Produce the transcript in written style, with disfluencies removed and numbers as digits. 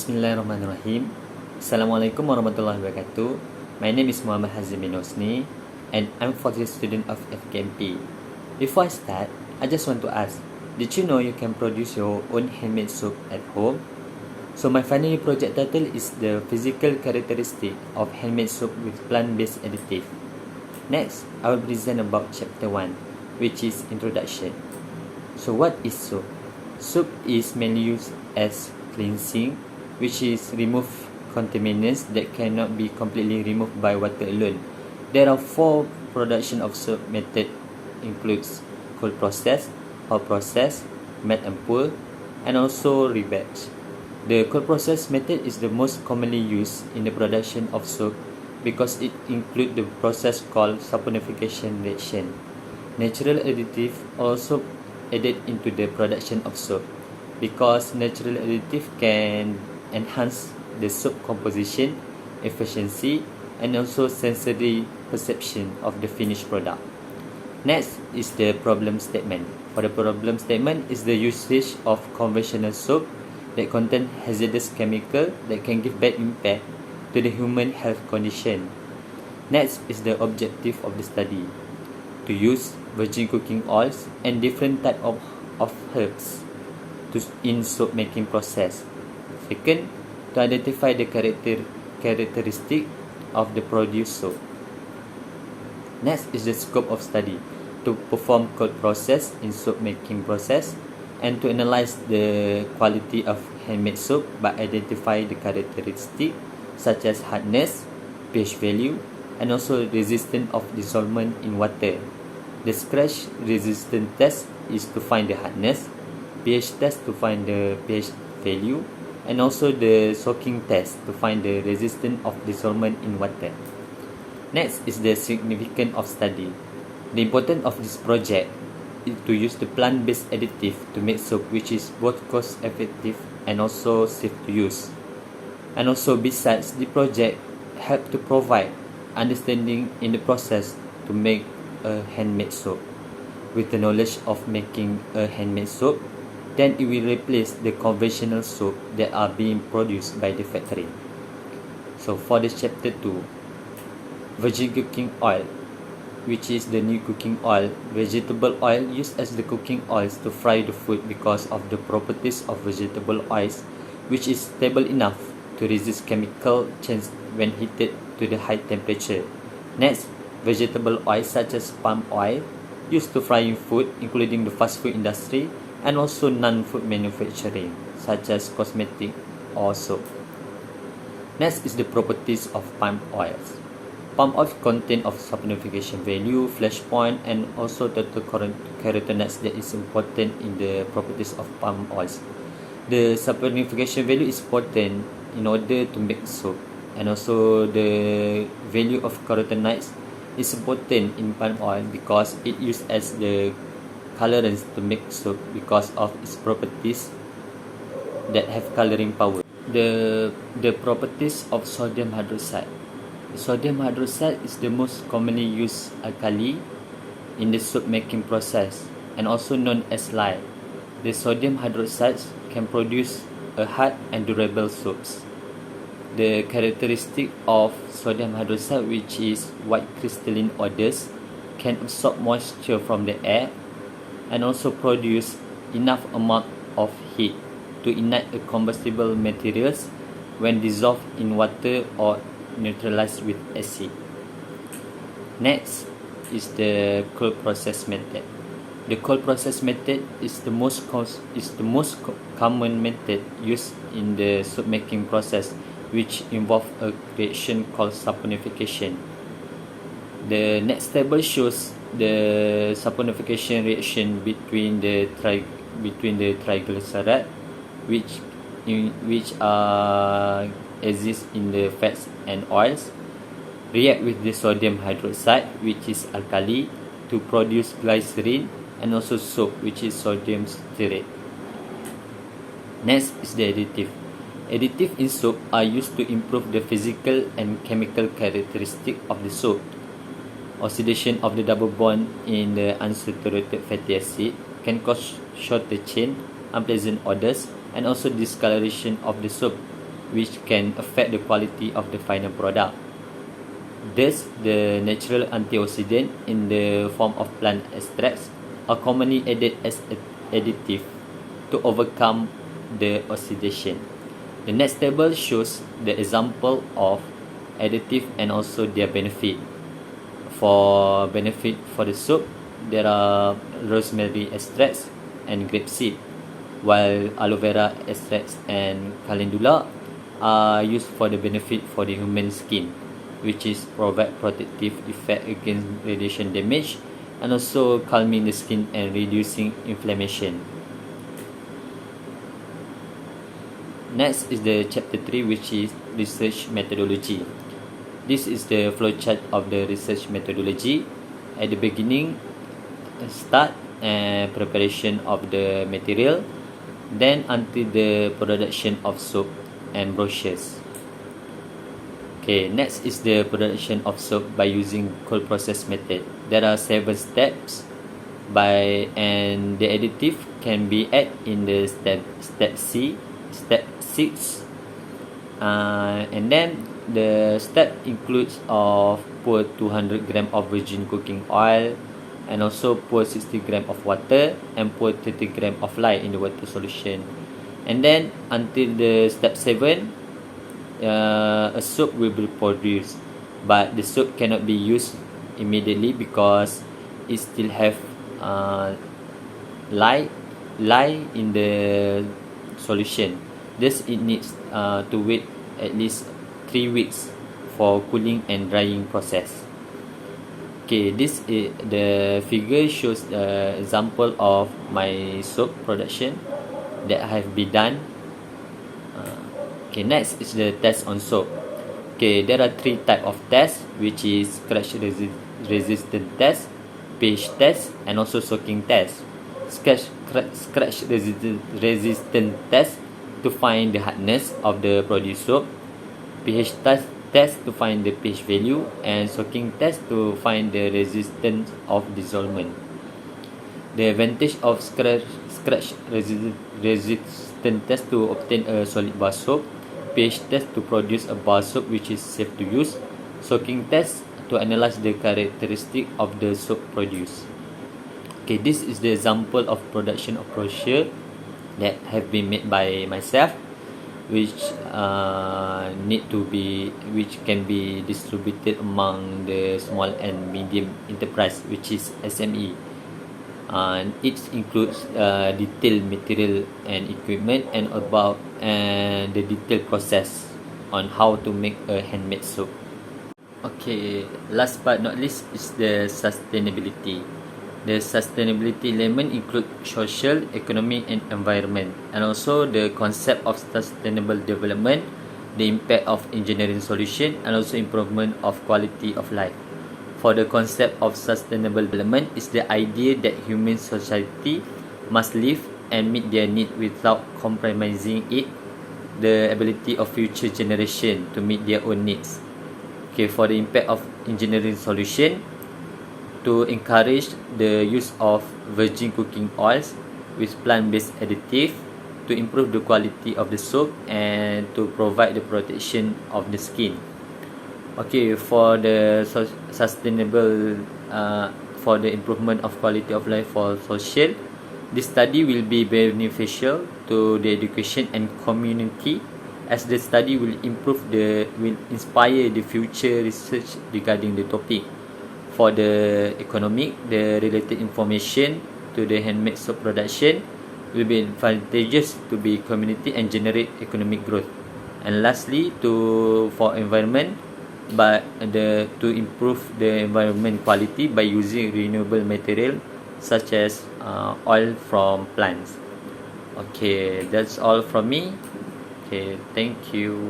Bismillahirrahmanirrahim. Assalamualaikum warahmatullahi wabarakatuh. My name is Muhammad Hazim bin Hosni and I'm 40th student of FKMP. Before I start, I just want to ask, did you know you can produce your own handmade soap at home? So my final year project title is the physical characteristic of handmade soap with plant-based additive. Next, I will present about chapter 1, which is introduction. So what is soap? Soap is mainly used as cleansing, which is remove contaminants that cannot be completely removed by water alone. There are 4 production of soap method includes cold process, hot process, matte and pour, and also rebatch. The cold process method is the most commonly used in the production of soap because it includes the process called saponification reaction. Natural additive also added into the production of soap because natural additive can enhance the soap composition, efficiency, and also sensory perception of the finished product. Next is the problem statement. For the problem statement is the usage of conventional soap that contain hazardous chemical that can give bad impact to the human health condition. Next is the objective of the study, to use virgin cooking oils and different type of herbs in soap making process. Second, to identify the characteristic of the produced soap. Next is the scope of study, to perform cold process in soap making process and to analyze the quality of handmade soap by identifying the characteristic such as hardness, pH value, and also resistance of dissolvent in water. The scratch resistance test is to find the hardness, pH test to find the pH value, and also the soaking test to find the resistance of dissolvent in water. Next is the significance of study. The importance of this project is to use the plant-based additive to make soap which is both cost-effective and also safe to use. And also besides, the project help to provide understanding in the process to make a handmade soap. With the knowledge of making a handmade soap, then it will replace the conventional soap that are being produced by the factory. So for this chapter 2, virgin cooking oil, which is the new cooking oil, vegetable oil used as the cooking oils to fry the food because of the properties of vegetable oils, which is stable enough to resist chemical change when heated to the high temperature. Next, vegetable oil such as palm oil used to frying food, including the fast food industry and also non-food manufacturing such as cosmetic or soap. Next is the properties of palm oils. Palm oil contain of saponification value, flash point, and also total carotenoids that is important in the properties of palm oils. The saponification value is important in order to make soap, and also the value of carotenoids is important in palm oil because it used as the colorants to make soap because of its properties that have coloring power. The properties of sodium hydroxide. Sodium hydroxide is the most commonly used alkali in the soap making process and also known as lye. The sodium hydroxide can produce a hard and durable soaps. The characteristic of sodium hydroxide, which is white crystalline odors, can absorb moisture from the air and also produce enough amount of heat to ignite a combustible materials when dissolved in water or neutralized with acid. Next is the cold process method. The cold process method is the most common method used in the soap making process, which involve a reaction called saponification. The next table shows the saponification reaction between the triglyceride, which exist in the fats and oils, react with the sodium hydroxide, which is alkali, to produce glycerin, and also soap, which is sodium stearate. Next is the additive. Additive in soap are used to improve the physical and chemical characteristic of the soap. Oxidation of the double bond in the unsaturated fatty acid can cause shorter chain, unpleasant odors, and also discoloration of the soap which can affect the quality of the final product. Thus, the natural antioxidant in the form of plant extracts are commonly added as additive to overcome the oxidation. The next table shows the example of additive and also their benefit. For benefit for the soap, there are rosemary extracts and grapeseed, while aloe vera extracts and calendula are used for the benefit for the human skin, which is provide protective effect against radiation damage and also calming the skin and reducing inflammation. Next is the chapter 3, which is research methodology. This is the flowchart of the research methodology. At the beginning, start and preparation of the material, then until the production of soap and brochures. Okay, next is the production of soap by using cold process method. There are 7 steps and the additive can be added in the step 6, and then the step includes of pour 200 gram of virgin cooking oil and also pour 60 gram of water and pour 30 gram of lye in the water solution, and then until the step 7 a soap will be produced, but the soap cannot be used immediately because it still have lye in the solution. Thus it needs to wait at least 3 weeks for cooling and drying process. Okay, this is the figure shows the example of my soap production that have been done. Okay, next is the test on soap. Okay, there are 3 types of tests, which is scratch resistant test, pH test, and also soaking test. Scratch resistant test to find the hardness of the produced soap, pH test to find the pH value, and soaking test to find the resistance of dissolvent. The advantage of scratch resistant test to obtain a solid bar soap, pH test to produce a bar soap which is safe to use, soaking test to analyze the characteristic of the soap produced. Okay, this is the example of production of brochure that have been made by myself, which can be distributed among the small and medium enterprise, which is SME. And it includes detailed material and equipment and the detailed process on how to make a handmade soap. Okay, last but not least is the sustainability. The sustainability element include social, economic, and environment, and also the concept of sustainable development, the impact of engineering solution, and also improvement of quality of life. For the concept of sustainable development is the idea that human society must live and meet their need without compromising the ability of future generation to meet their own needs. Okay, for the impact of engineering solution, to encourage the use of virgin cooking oils with plant-based additive to improve the quality of the soap and to provide the protection of the skin. Okay, for the sustainable for the improvement of quality of life for social, this study will be beneficial to the education and community, as the study will inspire the future research regarding the topic. For the economic, the related information to the handmade soap production will be advantageous to the community and generate economic growth. And lastly, for environment, to improve the environment quality by using renewable material such as oil from plants. Okay, that's all from me. Okay, thank you.